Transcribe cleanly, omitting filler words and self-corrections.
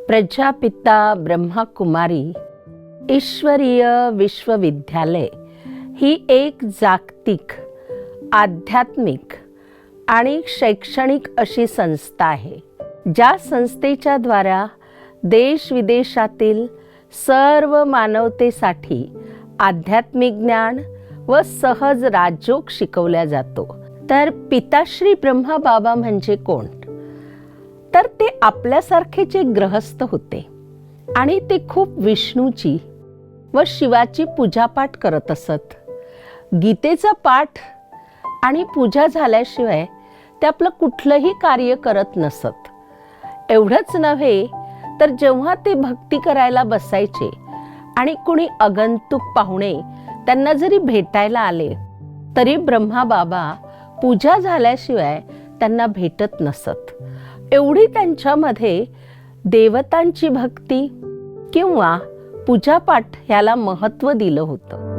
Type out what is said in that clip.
प्रजापिता ब्रह्मकुमारी ईश्वरीय विश्वविद्यालय ही एक जागतिक, आध्यात्मिक आणि शैक्षणिक अशी संस्था आहे, ज्या संस्थेच्या द्वारा देश-विदेशातील सर्व मानवतेसाठी आध्यात्मिक ज्ञान व सहज राजयोग शिकवला जातो. तर पिताश्री ब्रह्मबाबा म्हणजे कोण? तर ते आपल्यासारखेच एक गृहस्थ होते आणि ते खूप विष्णूची व शिवाची पूजापाठ करत असत. गीतेचा पाठ आणि पूजा झाल्याशिवाय ते आपलं कुठलंही कार्य करत नसत. एवढंच नव्हे तर जेव्हा ते भक्ती करायला बसायचे आणि कुणी आगंतुक पाहुणे त्यांना जरी भेटायला आले तरी ब्रह्मबाबा पूजा झाल्याशिवाय त्यांना भेटत नसत. एवढी त्यांच्यामध्ये देवतांची भक्ती किंवा पूजापाठ ह्याला महत्त्व दिलं होतं.